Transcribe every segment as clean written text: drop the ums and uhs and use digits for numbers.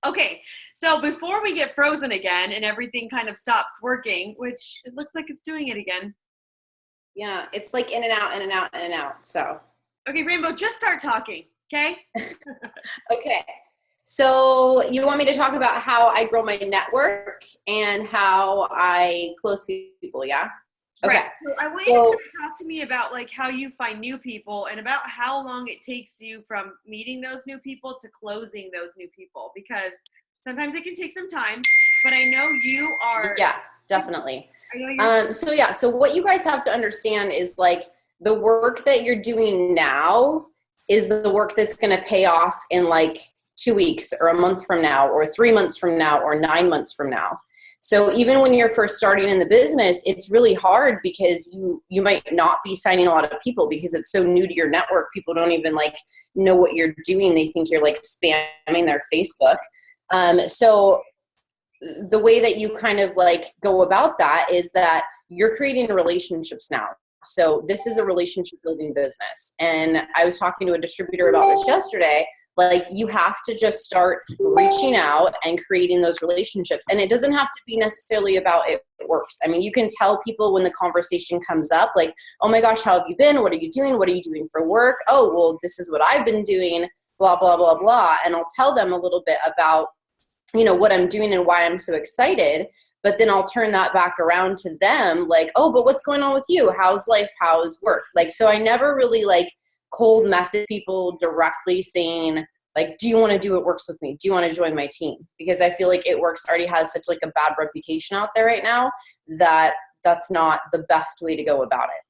Okay, so before we get frozen again and everything kind of stops working, which it looks like it's doing it again. Yeah, it's like in and out, in and out, in and out. So. Okay, Rainbow, just start talking, okay? Okay. So you want me to talk about how I grow my network and how I close people, yeah? Okay. Right. So I want you to kind of talk to me about like how you find new people and about how long it takes you from meeting those new people to closing those new people, because sometimes it can take some time, but I know you are. Yeah, definitely. I know you're. So what you guys have to understand is like the work that you're doing now is the work that's going to pay off in like 2 weeks or a month from now or 3 months from now or 9 months from now. So even when you're first starting in the business, it's really hard because you might not be signing a lot of people because it's so new to your network. People don't even like know what you're doing. They think you're like spamming their Facebook. So the way that you kind of like go about that is that you're creating relationships now. So this is a relationship building business. And I was talking to a distributor about this yesterday. Like you have to just start reaching out and creating those relationships. And it doesn't have to be necessarily about it works. I mean, you can tell people when the conversation comes up, like, oh my gosh, how have you been? What are you doing? What are you doing for work? Oh, well, this is what I've been doing, blah, blah, blah, blah. And I'll tell them a little bit about, you know, what I'm doing and why I'm so excited. But then I'll turn that back around to them like, oh, but what's going on with you? How's life? How's work? Like, so I never really like cold message people directly saying like, do you want to do It Works with me? Do you want to join my team? Because I feel like It Works already has such like a bad reputation out there right now that that's not the best way to go about it.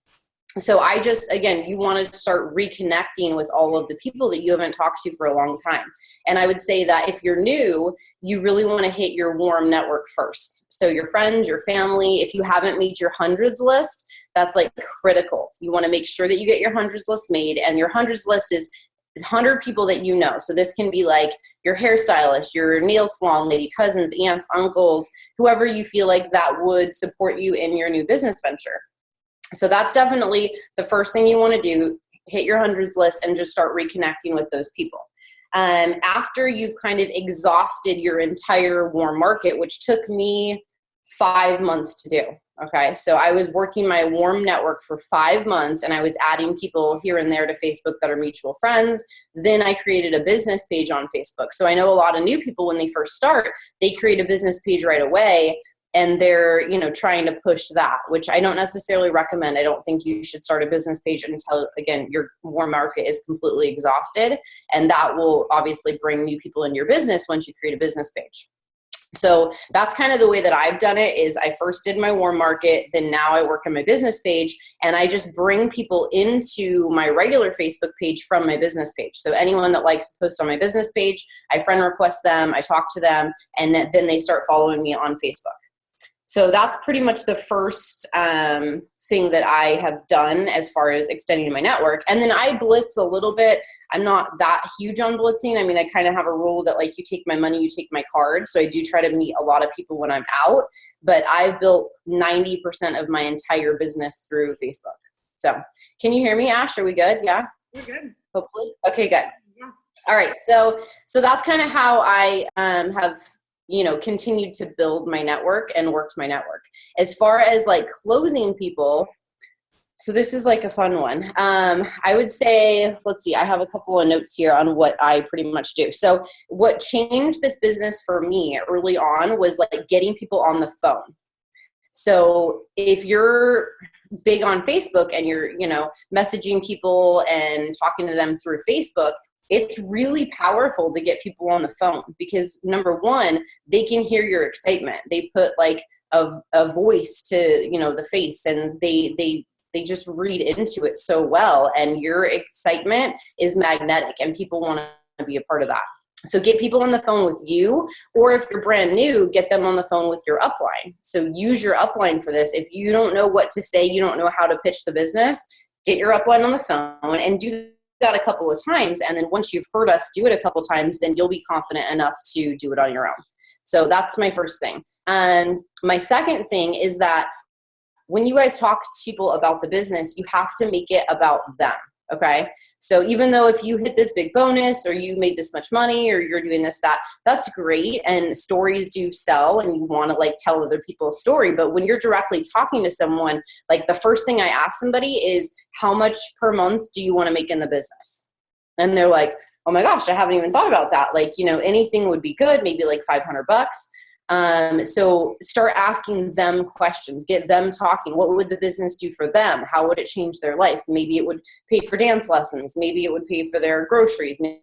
So I just, again, you want to start reconnecting with all of the people that you haven't talked to for a long time. And I would say that if you're new, you really want to hit your warm network first. So your friends, your family, if you haven't made your hundreds list, that's like critical. You want to make sure that you get your hundreds list made, and your hundreds list is 100 people that you know. So this can be like your hairstylist, your nail salon lady, cousins, aunts, uncles, whoever you feel like that would support you in your new business venture. So that's definitely the first thing you want to do, hit your hundreds list and just start reconnecting with those people. After you've kind of exhausted your entire warm market, which took me 5 months to do. Okay, so I was working my warm network for 5 months and I was adding people here and there to Facebook that are mutual friends. Then I created a business page on Facebook. So I know a lot of new people when they first start, they create a business page right away and they're, you know, trying to push that, which I don't necessarily recommend. I don't think you should start a business page until, again, your warm market is completely exhausted. And that will obviously bring new people into your business once you create a business page. So that's kind of the way that I've done it is I first did my warm market, then now I work on my business page, and I just bring people into my regular Facebook page from my business page. So anyone that likes to post on my business page, I friend request them, I talk to them, and then they start following me on Facebook. So that's pretty much the first thing that I have done as far as extending my network. And then I blitz a little bit. I'm not that huge on blitzing. I mean, I kind of have a rule that like you take my money, you take my card. So I do try to meet a lot of people when I'm out, but I've built 90% of my entire business through Facebook. So can you hear me, Ash? Are we good? Yeah? We're good. Hopefully. Okay, good. Yeah. All right. So that's kind of how I have continued to build my network and worked my network. As far as like closing people, so this is like a fun one. I would say, let's see, I have a couple of notes here on what I pretty much do. So what changed this business for me early on was like getting people on the phone. So if you're big on Facebook and you're, messaging people and talking to them through Facebook, it's really powerful to get people on the phone because number one, they can hear your excitement. They put like a voice to, the face, and they just read into it so well. And your excitement is magnetic and people want to be a part of that. So get people on the phone with you, or if you're brand new, get them on the phone with your upline. So use your upline for this. If you don't know what to say, you don't know how to pitch the business, get your upline on the phone and do that a couple of times, and then once you've heard us do it a couple of times, then you'll be confident enough to do it on your own. So that's my first thing. My second thing is that when you guys talk to people about the business, you have to make it about them. Okay. So even though if you hit this big bonus or you made this much money or you're doing this, that's great. And stories do sell and you want to like tell other people a story. But when you're directly talking to someone, like the first thing I ask somebody is, how much per month do you want to make in the business? And they're like, oh my gosh, I haven't even thought about that. Like, anything would be good, maybe like $500. So start asking them questions, get them talking. What would the business do for them? How would it change their life? Maybe it would pay for dance lessons. Maybe it would pay for their groceries. Maybe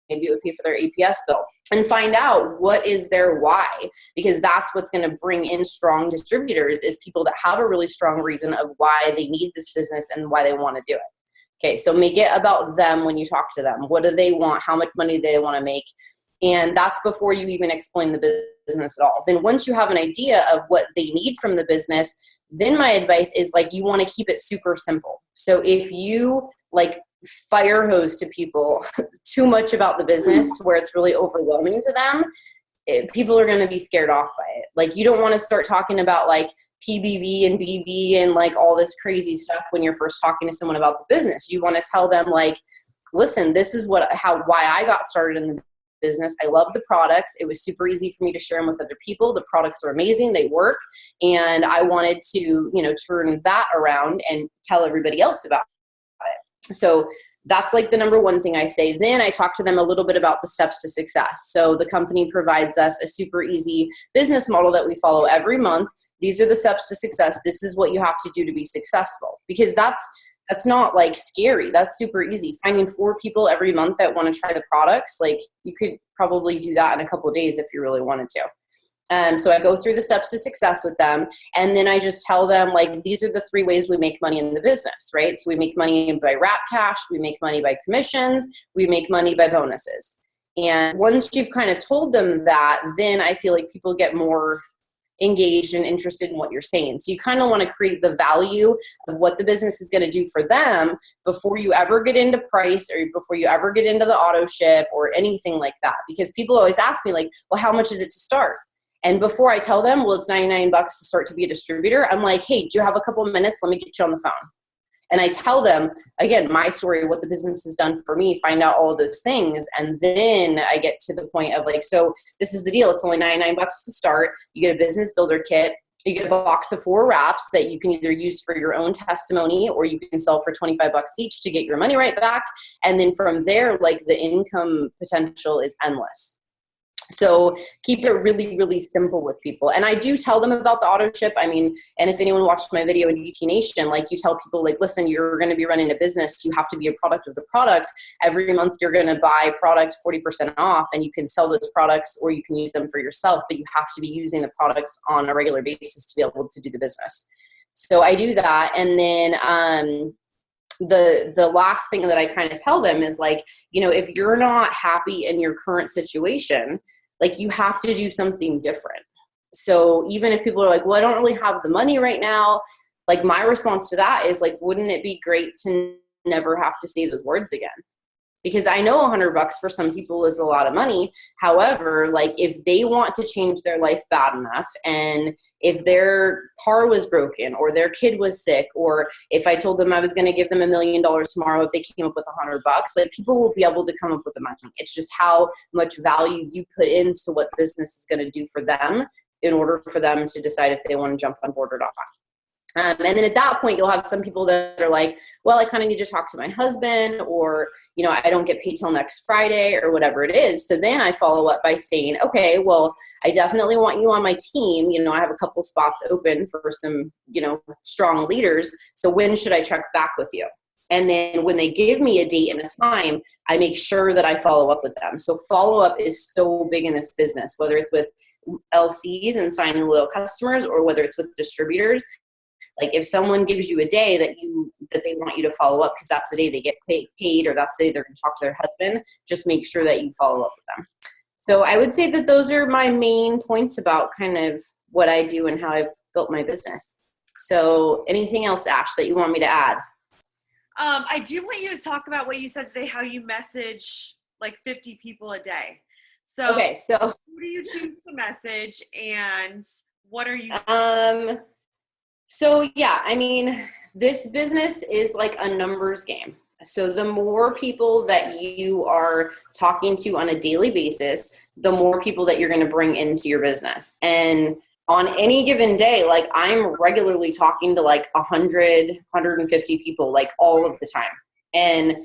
it would pay for their APS bill, and find out what is their why, because that's what's going to bring in strong distributors, is people that have a really strong reason of why they need this business and why they want to do it. Okay. So make it about them when you talk to them. What do they want? How much money do they want to make? And that's before you even explain the business at all. Then once you have an idea of what they need from the business, then my advice is like, you want to keep it super simple. So if you like fire hose to people too much about the business where it's really overwhelming to them, people are going to be scared off by it. Like, you don't want to start talking about like PBV and BV and like all this crazy stuff when you're first talking to someone about the business. You want to tell them like, listen, this is why I got started in the business. I love the products. It was super easy for me to share them with other people. The products are amazing. They work. And I wanted to, turn that around and tell everybody else about it. So that's like the number one thing I say. Then I talk to them a little bit about the steps to success. So the company provides us a super easy business model that we follow every month. These are the steps to success. This is what you have to do to be successful, because that's not like scary. That's super easy. Finding 4 people every month that want to try the products, like you could probably do that in a couple of days if you really wanted to. So I go through the steps to success with them. And then I just tell them like, these are the 3 ways we make money in the business, right? So we make money by wrap cash. We make money by commissions. We make money by bonuses. And once you've kind of told them that, then I feel like people get more engaged and interested in what you're saying. So you kind of want to create the value of what the business is going to do for them before you ever get into price or before you ever get into the auto ship or anything like that. Because people always ask me like, well, how much is it to start? And before I tell them, well, it's $99 to start to be a distributor, I'm like, hey, do you have a couple of minutes? Let me get you on the phone. And I tell them, again, my story, what the business has done for me, find out all of those things. And then I get to the point of like, so this is the deal. It's only $99 to start. You get a business builder kit. You get a box of 4 wraps that you can either use for your own testimony or you can sell for $25 each to get your money right back. And then from there, like the income potential is endless. So keep it really, really simple with people. And I do tell them about the auto ship. I mean, and if anyone watched my video in DT Nation, like you tell people like, listen, you're going to be running a business. You have to be a product of the product. Every month you're going to buy products 40% off and you can sell those products or you can use them for yourself, but you have to be using the products on a regular basis to be able to do the business. So I do that. And then, the last thing that I kind of tell them is like, if you're not happy in your current situation, like you have to do something different. So even if people are like, well, I don't really have the money right now, like my response to that is like, wouldn't it be great to never have to say those words again? Because I know $100 for some people is a lot of money. However, like if they want to change their life bad enough, and if their car was broken or their kid was sick, or if I told them I was going to give them $1 million tomorrow if they came up with $100, like people will be able to come up with the money. It's just how much value you put into what the business is going to do for them in order for them to decide if they want to jump on board or not. And then at that point, you'll have some people that are like, well, I kind of need to talk to my husband, or, I don't get paid till next Friday or whatever it is. So then I follow up by saying, okay, well, I definitely want you on my team. I have a couple spots open for some, strong leaders. So when should I check back with you? And then when they give me a date and a time, I make sure that I follow up with them. So follow up is so big in this business, whether it's with LCs and signing loyal customers or whether it's with distributors. Like if someone gives you a day that they want you to follow up because that's the day they get paid or that's the day they're going to talk to their husband, just make sure that you follow up with them. So I would say that those are my main points about kind of what I do and how I've built my business. So anything else, Ash, that you want me to add? I do want you to talk about what you said today, how you message like 50 people a day. So, okay, so who do you choose to message and what are you So yeah, I mean, this business is like a numbers game. So the more people that you are talking to on a daily basis, the more people that you're going to bring into your business. And on any given day, like I'm regularly talking to like 100, 150 people, like all of the time. And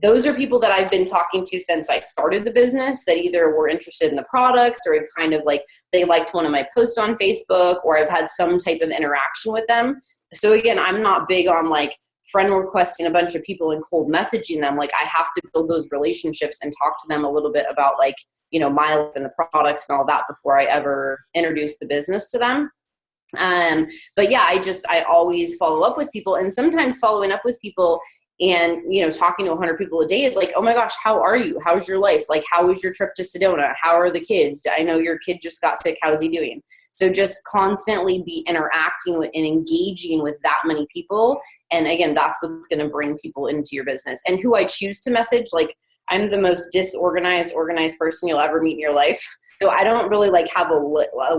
those are people that I've been talking to since I started the business, that either were interested in the products or kind of like they liked one of my posts on Facebook, or I've had some type of interaction with them. So again, I'm not big on like friend requesting a bunch of people and cold messaging them. Like I have to build those relationships and talk to them a little bit about like, you know, my life and the products and all that before I ever introduce the business to them. But yeah, I always follow up with people, and sometimes following up with people and, you know, talking to 100 people a day is like, oh my gosh, how are you? How's your life? Like, how was your trip to Sedona? How are the kids? I know your kid just got sick. How's he doing? So just constantly be interacting with and engaging with that many people. And again, that's what's going to bring people into your business. And who I choose to message, like I'm the most organized person you'll ever meet in your life. So I don't really like have a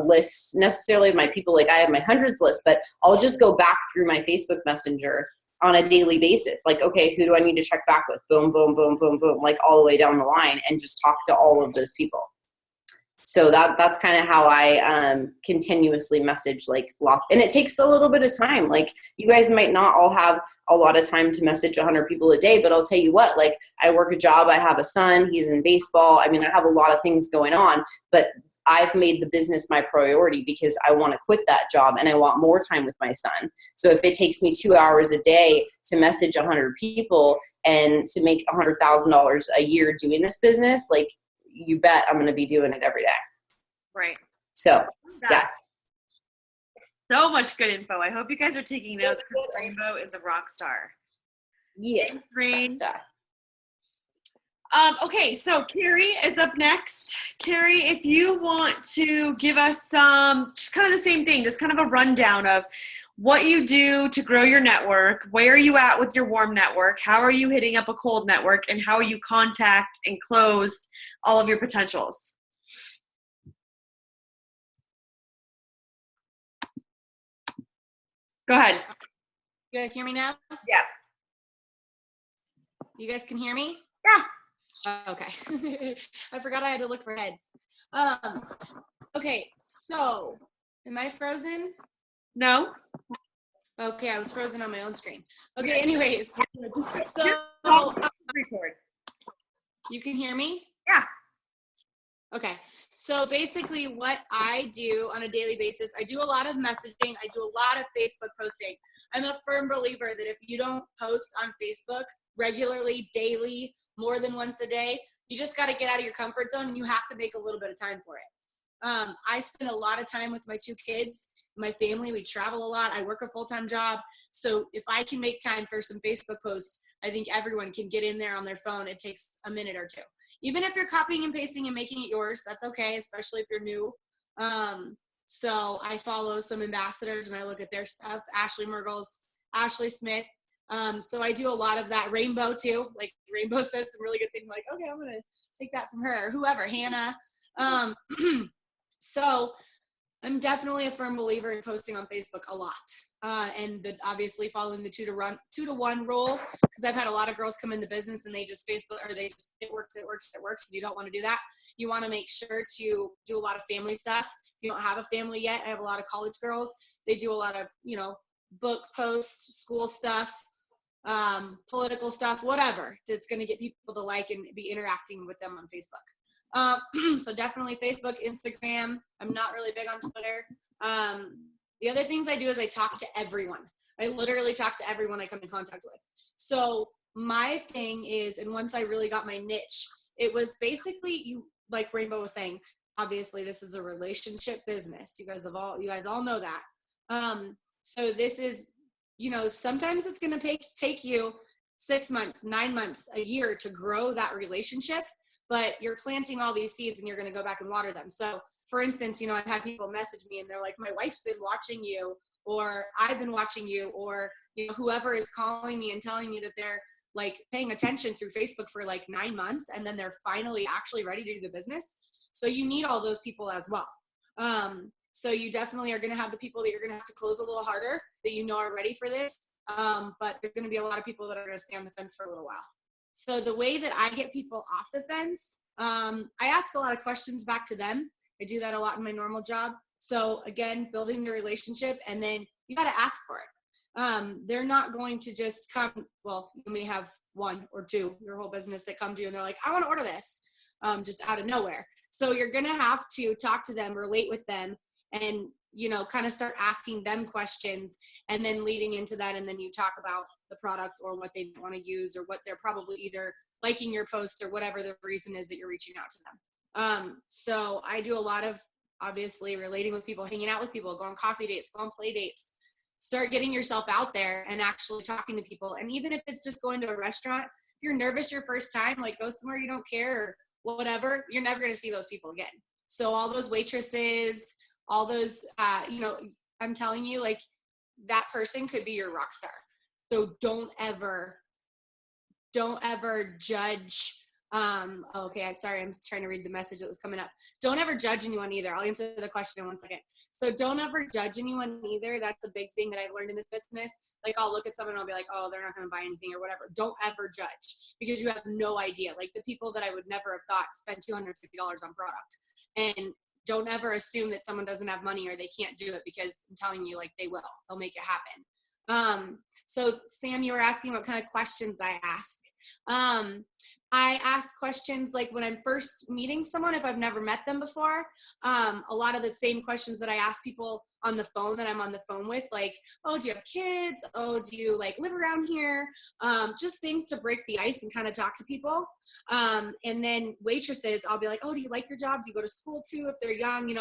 list necessarily of my people. Like I have my hundreds list, but I'll just go back through my Facebook Messenger on a daily basis. Like, okay, who do I need to check back with? Boom, boom, boom, boom, boom, like all the way down the line, and just talk to all of those people. So that's kind of how I continuously message like lots. And it takes a little bit of time. Like you guys might not all have a lot of time to message 100 people a day, but I'll tell you what, like I work a job, I have a son, he's in baseball. I mean, I have a lot of things going on, but I've made the business my priority because I want to quit that job and I want more time with my son. So if it takes me 2 hours a day to message 100 people and to make $100,000 a year doing this business, like, you bet I'm going to be doing it every day. Right. So, yeah. So much good info. I hope you guys are taking notes because Rainbow is a rock star. Yeah. Thanks, Rain. Okay, so Carrie is up next. Carrie, if you want to give us just kind of the same thing, just kind of a rundown of what you do to grow your network, where are you at with your warm network, how are you hitting up a cold network, and how you contact and close all of your potentials. Go ahead. You guys hear me now? Yeah. You guys can hear me? Yeah. Okay. I forgot I had to look for heads. Okay, so am I frozen? No. Okay, I was frozen on my own screen. Okay, anyways. So record. You can hear me? Yeah. Okay. So basically what I do on a daily basis, I do a lot of messaging. I do a lot of Facebook posting. I'm a firm believer that if you don't post on Facebook regularly, daily, more than once a day, you just got to get out of your comfort zone and you have to make a little bit of time for it. I spend a lot of time with my 2 kids, my family. We travel a lot. I work a full-time job. So if I can make time for some Facebook posts, I think everyone can get in there on their phone. It takes a minute or 2. Even if you're copying and pasting and making it yours, that's okay, especially if you're new. So I follow some ambassadors and I look at their stuff, Ashley Mergles, Ashley Smith. So I do a lot of that. Rainbow too, like Rainbow says some really good things. I'm like, okay, I'm going to take that from her or whoever, Hannah. So I'm definitely a firm believer in posting on Facebook a lot. And obviously following the 2 to 1 rule, because I've had a lot of girls come in the business and they just Facebook, or they just, it works. And you don't want to do that. You want to make sure to do a lot of family stuff. If you don't have a family yet, I have a lot of college girls. They do a lot of, book posts, school stuff, political stuff, whatever. It's going to get people to like and be interacting with them on Facebook. So definitely Facebook, Instagram. I'm not really big on Twitter. The other things I do is I talk to everyone. I literally talk to everyone I come in contact with. So my thing is, and once I really got my niche, it was basically like Rainbow was saying, obviously this is a relationship business. You guys all know that. So this is, sometimes it's going to take you 6 months, 9 months, a year to grow that relationship, but you're planting all these seeds and you're going to go back and water them. So for instance, I've had people message me and they're like, my wife's been watching you, or I've been watching you, or, whoever is calling me and telling me that they're like paying attention through Facebook for like 9 months, and then they're finally actually ready to do the business. So you need all those people as well. So you definitely are going to have the people that you're going to have to close a little harder, that are ready for this. but there's going to be a lot of people that are going to stay on the fence for a little while. So the way that I get people off the fence, I ask a lot of questions back to them. I do that a lot in my normal job. So again, building the relationship, and then you got to ask for it. They're not going to just come. Well, you may have one or two, your whole business, that come to you and they're like, I want to order this, just out of nowhere. So you're going to have to talk to them, relate with them, and, kind of start asking them questions, and then leading into that. And then you talk about the product or what they want to use, or what they're probably either liking your post or whatever the reason is that you're reaching out to them. So I do a lot of, obviously, relating with people, hanging out with people, go on coffee dates, go on play dates, start getting yourself out there and actually talking to people. And even if it's just going to a restaurant, if you're nervous your first time, like, go somewhere you don't care or whatever, you're never going to see those people again. So all those waitresses, all those, I'm telling you, like, that person could be your rock star. So don't ever judge. Okay, sorry, I'm trying to read the message that was coming up. Don't ever judge anyone either. I'll answer the question in 1 second. So don't ever judge anyone either. That's a big thing that I've learned in this business. Like, I'll look at someone and I'll be like, oh, they're not going to buy anything or whatever. Don't ever judge, because you have no idea. Like, the people that I would never have thought spend $250 on product. And don't ever assume that someone doesn't have money or they can't do it, because I'm telling you, like, they will. They'll make it happen. So Sam, you were asking what kind of questions I ask. I ask questions like when I'm first meeting someone, if I've never met them before, a lot of the same questions that I ask people on the phone that I'm on the phone with, like, oh, do you have kids? Oh, do you live around here? Just things to break the ice and kind of talk to people. And then waitresses, I'll be like, oh, do you like your job? Do you go to school too? If they're young,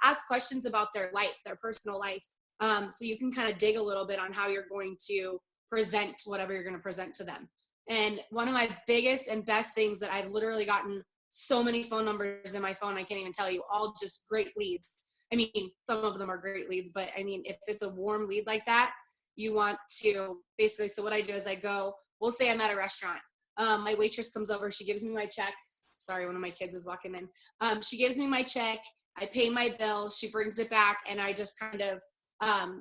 ask questions about their life, their personal life. So you can kind of dig a little bit on how you're going to present whatever you're going to present to them. And one of my biggest and best things that I've literally gotten so many phone numbers in my phone, I can't even tell you, all just great leads. I mean, some of them are great leads, but I mean, if it's a warm lead like that, you want to basically, so what I do is I go, we'll say I'm at a restaurant. My waitress comes over, she gives me my check. Sorry, one of my kids is walking in. She gives me my check, I pay my bill, she brings it back, and I just kind of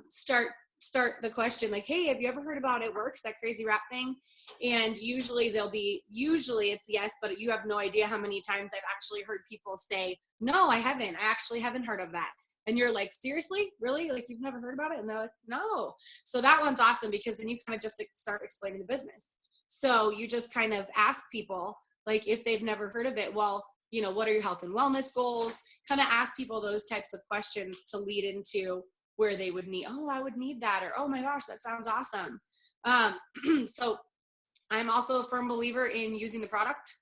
start the question like, hey, have you ever heard about It Works, that crazy rap thing? And usually it's yes, but you have no idea how many times I've actually heard people say, no, I actually haven't heard of that. And you're like, seriously? Really? Like, you've never heard about it? And they're like, no. So that one's awesome, because then you kind of just start explaining the business. So you just kind of ask people, like, if they've never heard of it, well, what are your health and wellness goals? Kind of ask people those types of questions to lead into where they would need, oh, I would need that, or, oh my gosh, that sounds awesome. So I'm also a firm believer in using the product.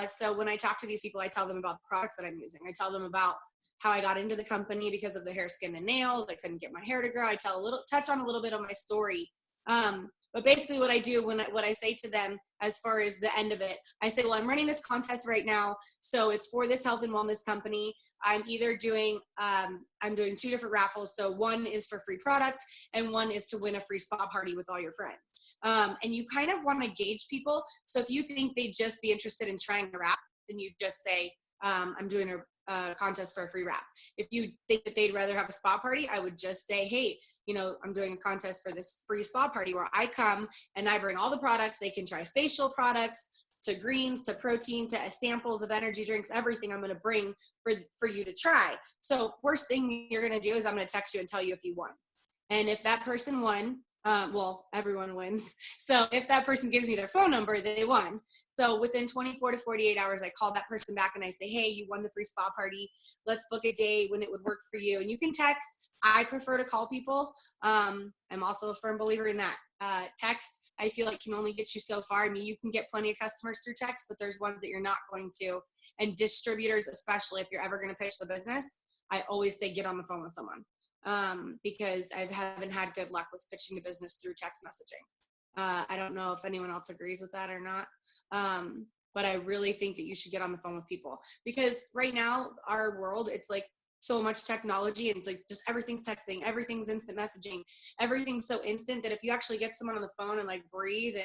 So when I talk to these people, I tell them about the products that I'm using. I tell them about how I got into the company because of the hair, skin, and nails. I couldn't get my hair to grow. I touch on a little bit of my story. But basically what I do what I say to them as far as the end of it, I say, well, I'm running this contest right now. So it's for this health and wellness company. I'm either doing, I'm doing 2 different raffles. So one is for free product and one is to win a free spa party with all your friends. And you kind of want to gauge people. So if you think they'd just be interested in trying a wrap, then you just say, I'm doing a contest for a free wrap. If you think that they'd rather have a spa party, I would just say, hey, I'm doing a contest for this free spa party where I come and I bring all the products. They can try facial products to greens, to protein, to samples of energy drinks, everything I'm going to bring for you to try. So worst thing you're going to do is I'm going to text you and tell you if you won. And if that person won, well, everyone wins. So if that person gives me their phone number, they won. So within 24 to 48 hours, I call that person back and I say, hey, you won the free spa party. Let's book a day when it would work for you. And you can text. I prefer to call people. I'm also a firm believer in that. Text, I feel like, can only get you so far. I mean, you can get plenty of customers through text, but there's ones that you're not going to. And distributors, especially if you're ever going to pitch the business, I always say get on the phone with someone. Because I haven't had good luck with pitching the business through text messaging. I don't know if anyone else agrees with that or not. But I really think that you should get on the phone with people, because right now our world, it's like so much technology and like just everything's texting, everything's instant messaging, everything's so instant that if you actually get someone on the phone and like breathe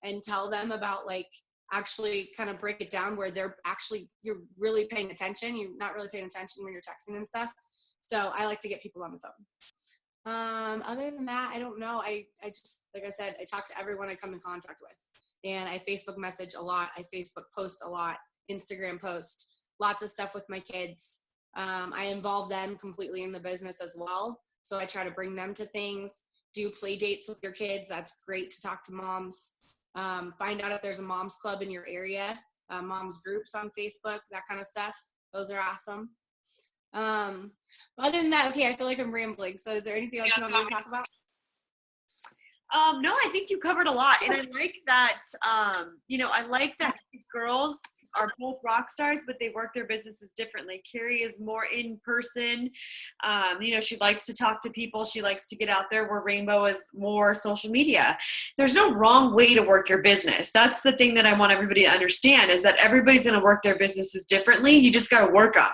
and tell them about, like, actually kind of break it down where you're really paying attention. You're not really paying attention when you're texting and stuff. So I like to get people on the phone. Other than that, I don't know. I just, like I said, I talk to everyone I come in contact with, and I Facebook message a lot. I Facebook post a lot, Instagram post, lots of stuff with my kids. I involve them completely in the business as well. So I try to bring them to things, do play dates with your kids. That's great to talk to moms. Find out if there's a mom's club in your area, moms groups on Facebook, that kind of stuff. Those are awesome. Other than that, okay, I feel like I'm rambling. So is there anything else you want me to talk about? No, I think you covered a lot. And I like that, I like that these girls are both rock stars, but they work their businesses differently. Carrie is more in person. She likes to talk to people. She likes to get out there, where Rainbow is more social media. There's no wrong way to work your business. That's the thing that I want everybody to understand, is that everybody's going to work their businesses differently. You just got to work them.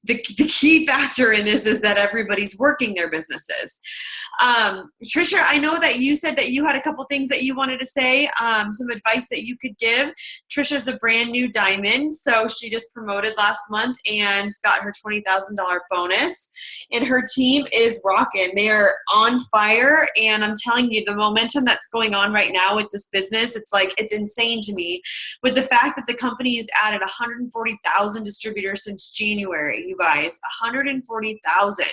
The key factor in this is that everybody's working their businesses. Trisha, I know that you said that you had a couple things that you wanted to say, some advice that you could give. Trisha's a brand new diamond, so she just promoted last month and got her $20,000 bonus, and her team is rocking. They are on fire, and I'm telling you, the momentum that's going on right now with this business, it's insane to me. With the fact that the company has added 140,000 distributors since January, you guys, 140,000.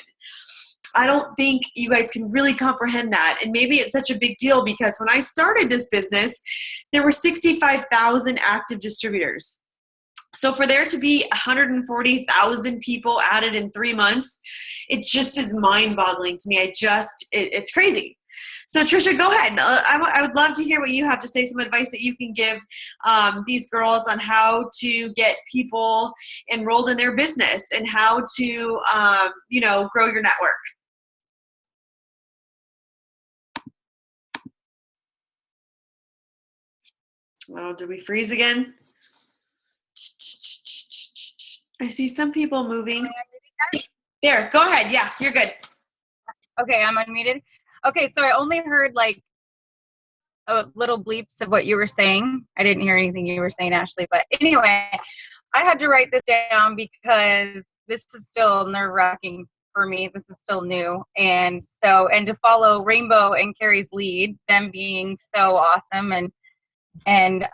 I don't think you guys can really comprehend that. And maybe it's such a big deal because when I started this business, there were 65,000 active distributors. So for there to be 140,000 people added in 3 months, it just is mind-boggling to me. It's crazy. So Trisha, go ahead. I would love to hear what you have to say, some advice that you can give these girls on how to get people enrolled in their business and how to, grow your network. Oh, did we freeze again? I see some people moving. There, go ahead. Yeah, you're good. Okay, I'm unmuted. Okay, so I only heard like little bleeps of what you were saying. I didn't hear anything you were saying, Ashley. But anyway, I had to write this down because this is still nerve-wracking for me. This is still new. And to follow Rainbow and Carrie's lead, them being so awesome and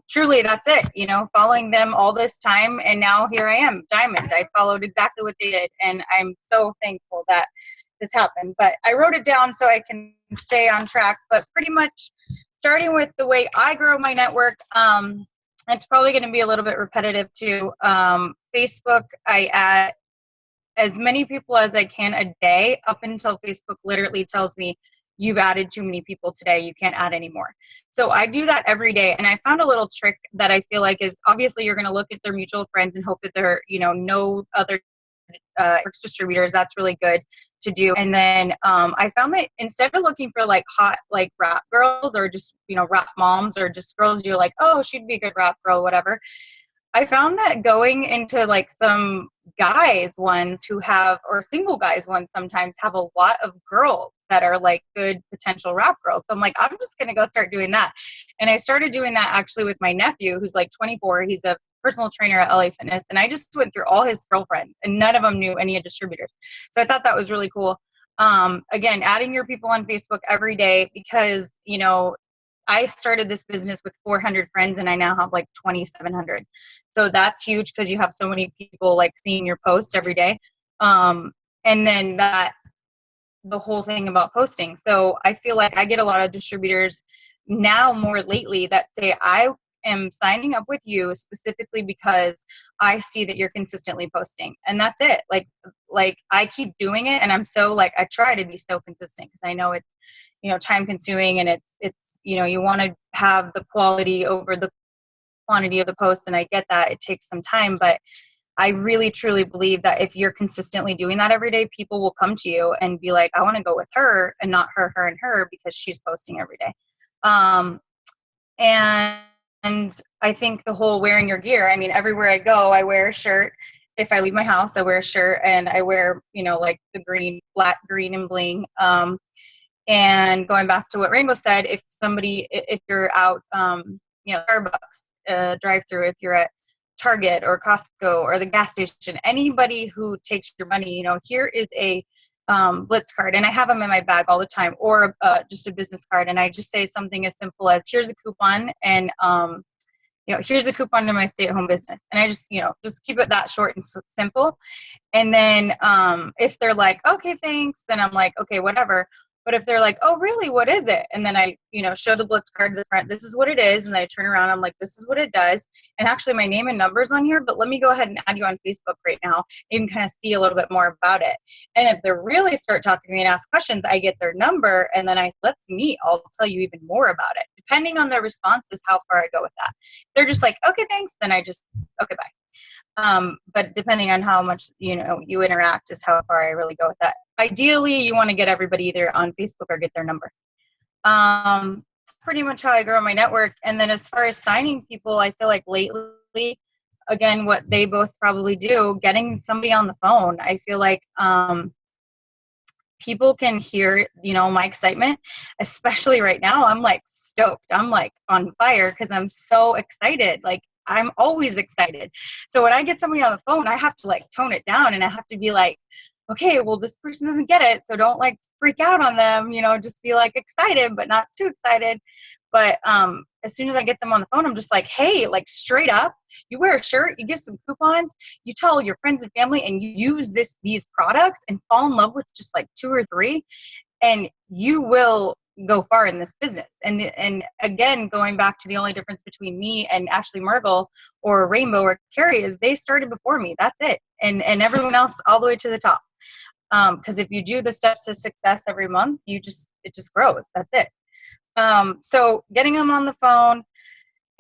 truly that's it, following them all this time. And now here I am, Diamond. I followed exactly what they did. And I'm so thankful that this happened. But I wrote it down so I can stay on track. But pretty much starting with the way I grow my network, it's probably going to be a little bit repetitive too. Facebook, I add as many people as I can a day up until Facebook literally tells me, you've added too many people today, you can't add anymore. So I do that every day. And I found a little trick that I feel like is, obviously you're going to look at their mutual friends and hope that there are, no other distributors. That's really good to do. And then I found that instead of looking for like hot, like rap girls or just, rap moms or just girls you're like, oh, she'd be a good rap girl, whatever. I found that going into like some guys ones who have, or single guys ones sometimes have a lot of girls that are like good potential rap girls. So I'm like, I'm just going to go start doing that. And I started doing that actually with my nephew, who's like 24. He's a personal trainer at LA Fitness. And I just went through all his girlfriends and none of them knew any distributors. So I thought that was really cool. Again, adding your people on Facebook every day because, I started this business with 400 friends and I now have like 2,700. So that's huge because you have so many people like seeing your posts every day. And then the whole thing about posting. So I feel like I get a lot of distributors now more lately that say, I am signing up with you specifically because I see that you're consistently posting. And that's it. Like I keep doing it and I'm so like, I try to be so consistent because I know it's, time consuming and it's, you want to have the quality over the quantity of the posts. And I get that it takes some time, but I really truly believe that if you're consistently doing that every day, people will come to you and be like, I want to go with her and not her and her because she's posting every day. And I think the whole wearing your gear, I mean, everywhere I go, I wear a shirt. If I leave my house, I wear a shirt and I wear, like the black, green and bling. And going back to what Rainbow said, if you're out, Starbucks drive-through, if you're at Target or Costco or the gas station, anybody who takes your money, here is a Blitz card, and I have them in my bag all the time, or just a business card, and I just say something as simple as, here's a coupon, and here's a coupon to my stay-at-home business. And I just, just keep it that short and simple. And then if they're like, okay, thanks, then I'm like, okay, whatever. But if they're like, oh, really, what is it? And then I, show the Blitz card to the front, this is what it is. And I turn around, I'm like, this is what it does. And actually my name and number's on here, but let me go ahead and add you on Facebook right now. You can kind of see a little bit more about it. And if they really start talking to me and ask questions, I get their number, and then let's meet. I'll tell you even more about it. Depending on their response is how far I go with that. If they're just like, okay, thanks, then I just, okay, bye. But depending on how much, you interact is how far I really go with that. Ideally, you want to get everybody either on Facebook or get their number. It's pretty much how I grow my network. And then as far as signing people, I feel like lately, again, what they both probably do, getting somebody on the phone, I feel like people can hear, my excitement, especially right now. I'm like stoked. I'm like on fire because I'm so excited. Like, I'm always excited. So when I get somebody on the phone, I have to like tone it down, and I have to be like, okay, well, this person doesn't get it, so don't like freak out on them, just be like excited, but not too excited. But as soon as I get them on the phone, I'm just like, hey, like straight up, you wear a shirt, you give some coupons, you tell your friends and family, and you use these products and fall in love with just like 2 or 3, and you will go far in this business. And again, going back to the only difference between me and Ashley Mergel or Rainbow or Carrie is they started before me. That's it. And everyone else all the way to the top. Because if you do the steps to success every month, it just grows. That's it. So getting them on the phone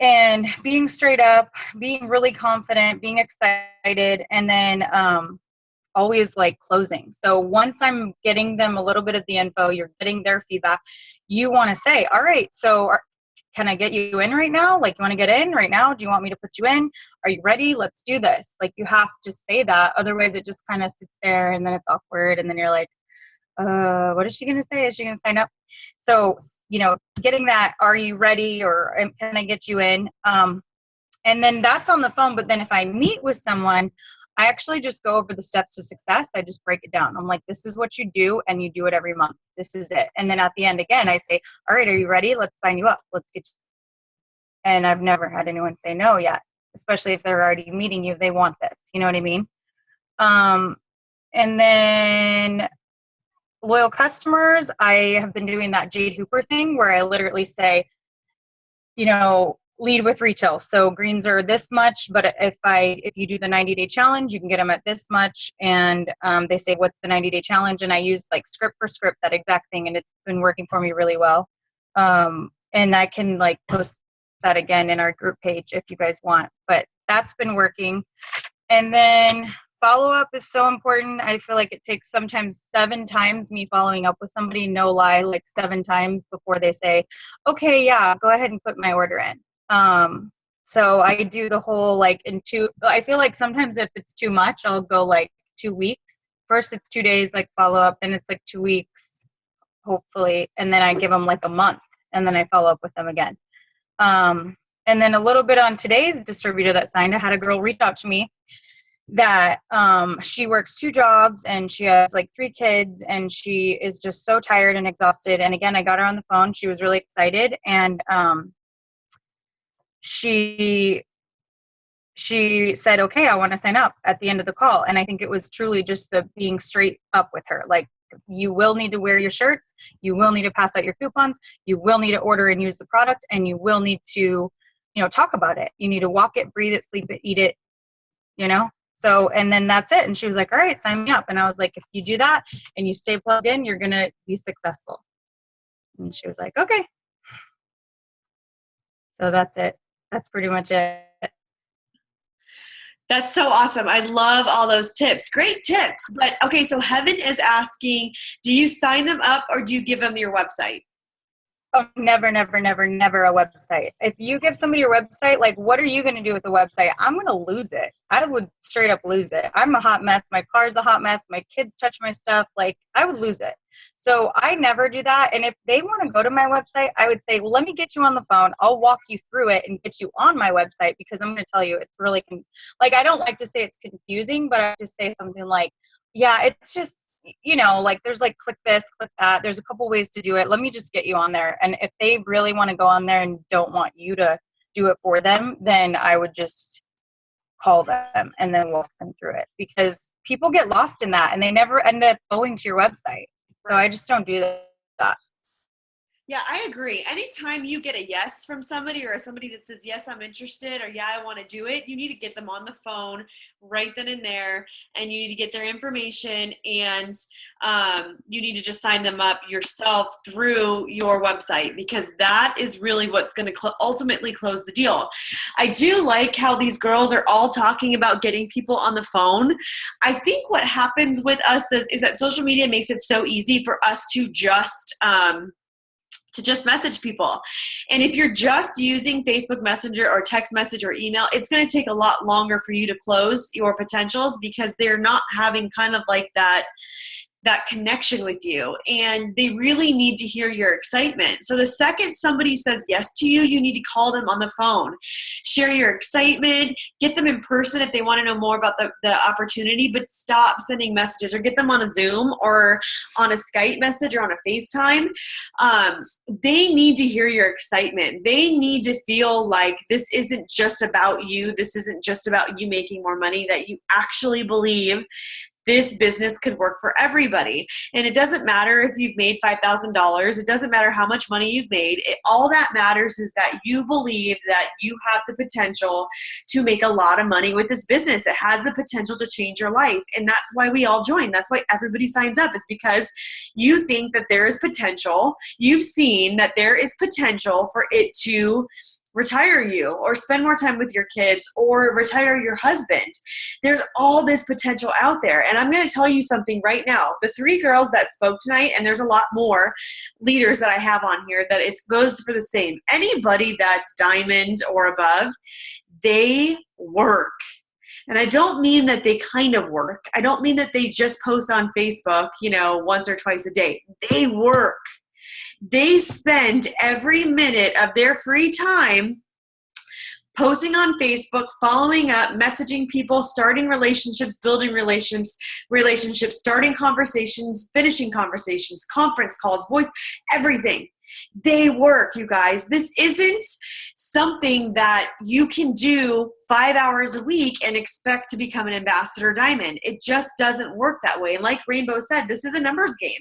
and being straight up, being really confident, being excited, and then always like closing. So once I'm getting them a little bit of the info, you're getting their feedback, you want to say, all right, so can I get you in right now? Like, you want to get in right now? Do you want me to put you in? Are you ready? Let's do this. Like, you have to say that. Otherwise it just kind of sits there, and then it's awkward. And then you're like, what is she going to say? Is she going to sign up? So, getting that, are you ready? Or can I get you in? And then that's on the phone. But then if I meet with someone, I actually just go over the steps to success. I just break it down. I'm like, this is what you do, and you do it every month. This is it. And then at the end, again, I say, all right, are you ready? Let's sign you up. Let's get you. And I've never had anyone say no yet, especially if they're already meeting you. They want this. You know what I mean? And then loyal customers, I have been doing that Jade Hooper thing where I literally say, lead with retail. So greens are this much, but if you do the 90-day challenge, you can get them at this much. And they say, what's the 90-day challenge? And I use like script for script, that exact thing. And it's been working for me really well. And I can like post that again in our group page if you guys want, but that's been working. And then follow-up is so important. I feel like it takes sometimes 7 times me following up with somebody, no lie, like 7 times before they say, okay, yeah, go ahead and put my order in. So I do the whole like I feel like sometimes if it's too much, I'll go like 2 weeks. First it's 2 days, like follow up, then it's like 2 weeks, hopefully. And then I give them like a month, and then I follow up with them again. And then a little bit on today's distributor that signed, I had a girl reach out to me that she works 2 jobs and she has like 3 kids, and she is just so tired and exhausted. And again, I got her on the phone. She was really excited, and she said, okay, I want to sign up at the end of the call. And I think it was truly just the being straight up with her. Like, you will need to wear your shirts. You will need to pass out your coupons. You will need to order and use the product, and you will need to, talk about it. You need to walk it, breathe it, sleep it, eat it, So, and then that's it. And she was like, all right, sign me up. And I was like, if you do that and you stay plugged in, you're going to be successful. And she was like, okay. So that's it. That's pretty much it. That's so awesome. I love all those tips. Great tips. But okay, so Heaven is asking, do you sign them up or do you give them your website? Oh, never, never, never, never a website. If you give somebody your website, like, what are you going to do with the website? I'm going to lose it. I would straight up lose it. I'm a hot mess. My car's a hot mess. My kids touch my stuff. Like, I would lose it. So I never do that. And if they want to go to my website, I would say, well, let me get you on the phone. I'll walk you through it and get you on my website, because I'm going to tell you it's really, I don't like to say it's confusing, but I just say something like, yeah, it's just, you know, like there's like click this, click that. There's a couple ways to do it. Let me just get you on there. And if they really want to go on there and don't want you to do it for them, then I would just call them and then walk them through it, because people get lost in that and they never end up going to your website. So I just don't do that. Yeah, I agree. Anytime you get a yes from somebody, or somebody that says, yes, I'm interested, or yeah, I want to do it, you need to get them on the phone right then and there, and you need to get their information, and you need to just sign them up yourself through your website, because that is really what's going to ultimately close the deal. I do like how these girls are all talking about getting people on the phone. I think what happens with us is that social media makes it so easy for us to just message people. And if you're just using Facebook Messenger or text message or email, it's going to take a lot longer for you to close your potentials, because they're not having kind of like that connection with you, and they really need to hear your excitement. So the second somebody says yes to you, you need to call them on the phone, share your excitement, get them in person if they want to know more about the opportunity, but stop sending messages, or get them on a Zoom or on a Skype message or on a FaceTime. They need to hear your excitement. They need to feel like this isn't just about you. This isn't just about you making more money, that you actually believe this business could work for everybody. And it doesn't matter if you've made $5,000. It doesn't matter how much money you've made. All that matters is that you believe that you have the potential to make a lot of money with this business. It has the potential to change your life. And that's why we all join. That's why everybody signs up, is because you think that there is potential. You've seen that there is potential for it to retire you, or spend more time with your kids, or retire your husband. There's all this potential out there. And I'm going to tell you something right now. The 3 girls that spoke tonight, and there's a lot more leaders that I have on here, that it goes for the same. Anybody that's diamond or above, they work. And I don't mean that they kind of work. I don't mean that they just post on Facebook, once or twice a day. They work. They spend every minute of their free time posting on Facebook, following up, messaging people, starting relationships, building relationships, starting conversations, finishing conversations, conference calls, voice, everything. They work, you guys. This isn't something that you can do 5 hours a week and expect to become an ambassador diamond. It just doesn't work that way. And like Rainbow said, this is a numbers game.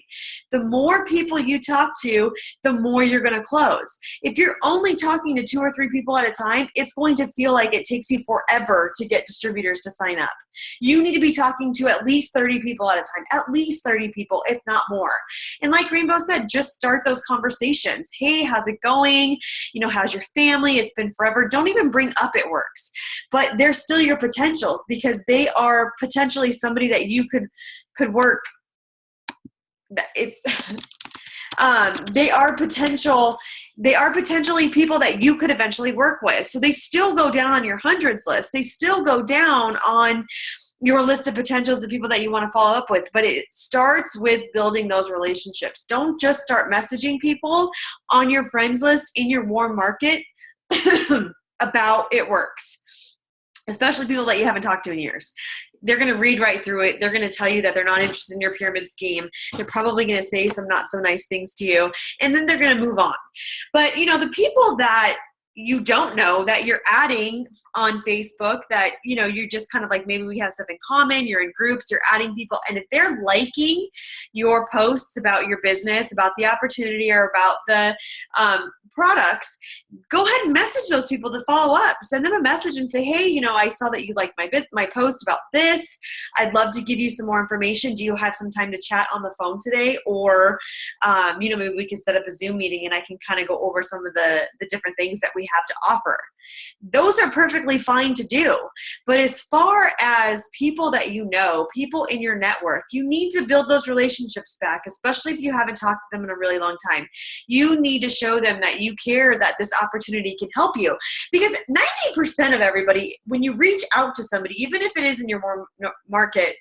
The more people you talk to, the more you're going to close. If you're only talking to 2 or 3 people at a time, it's going to feel like it takes you forever to get distributors to sign up. You need to be talking to at least 30 people at a time, at least 30 people, if not more. And like Rainbow said, just start those conversations. Hey, how's it going? How's your family? It's been forever. Don't even bring up it works. But they're still your potentials, because they are potentially somebody that you could work. It's they are potentially people that you could eventually work with. So they still go down on your hundreds list. They still go down on your list of potentials of people that you want to follow up with. But it starts with building those relationships. Don't just start messaging people on your friends list in your warm market about it works, especially people that you haven't talked to in years. They're going to read right through it. They're going to tell you that they're not interested in your pyramid scheme. They're probably going to say some not so nice things to you, and then they're going to move on. But, the people that you don't know that you're adding on Facebook, that, you're just kind of like, maybe we have stuff in common, you're in groups, you're adding people. And if they're liking your posts about your business, about the opportunity, or about the products, go ahead and message those people to follow up. Send them a message and say, hey, I saw that you liked my post about this. I'd love to give you some more information. Do you have some time to chat on the phone today? Or, maybe we can set up a Zoom meeting and I can kind of go over some of the different things that we have to offer. Those are perfectly fine to do. But as far as people that people in your network, you need to build those relationships back, especially if you haven't talked to them in a really long time. You need to show them that you care, that this opportunity can help you. Because 90% of everybody, when you reach out to somebody, even if it is in your market,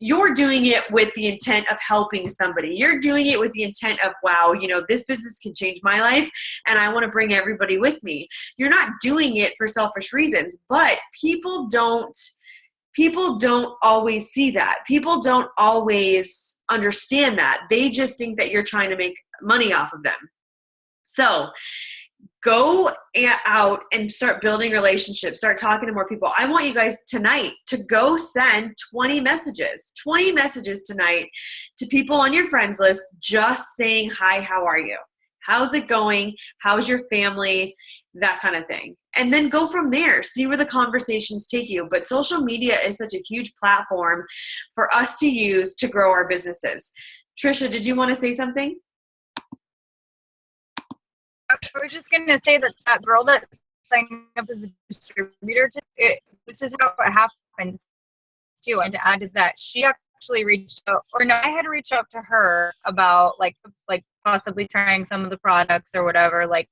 you're doing it with the intent of helping somebody. You're doing it with the intent of, wow, this business can change my life and I want to bring everybody with me. You're not doing it for selfish reasons, but people don't people don't always see that. People don't always understand that. They just think that you're trying to make money off of them. So go out and start building relationships, start talking to more people. I want you guys tonight to go send 20 messages tonight to people on your friends list, just saying, hi, how are you? How's it going? How's your family? That kind of thing. And then go from there, see where the conversations take you. But social media is such a huge platform for us to use to grow our businesses. Trisha, did you want to say something? I was just going to say that girl that signed up as a distributor, this is how it happens too. And to add is that she actually reached out, or no, I had reached out to her about like possibly trying some of the products or whatever, like,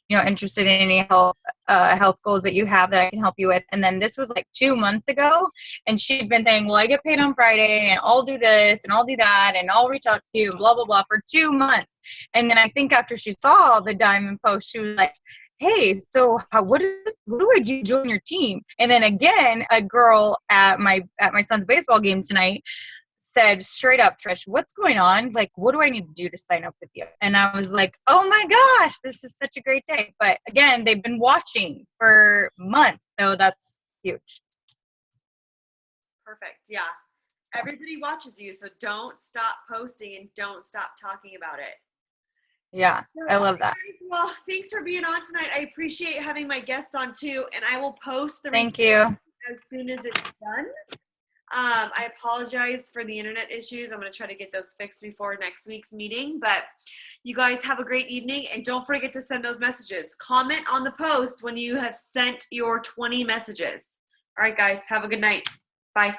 you know, interested in any health goals that you have that I can help you with. And then this was like 2 months ago, and she'd been saying, well, I get paid on Friday and I'll do this and I'll do that and I'll reach out to you, blah, blah, blah, for 2 months. And then I think after she saw the diamond post, she was like, hey, so what do I do to join your team? And then again, a girl at my son's baseball game tonight said straight up, Trish, what's going on? Like, what do I need to do to sign up with you? And I was like, oh my gosh, this is such a great day. But again, they've been watching for months, so that's huge. Perfect. Yeah. Everybody watches you, so don't stop posting and don't stop talking about it. Yeah, I love that. Well, thanks for being on tonight. I appreciate having my guests on too, and I will post the Thank you. as soon as it's done. I apologize for the internet issues. I'm going to try to get those fixed before next week's meeting, but you guys have a great evening, and don't forget to send those messages. Comment on the post when you have sent your 20 messages. All right, guys, have a good night. Bye.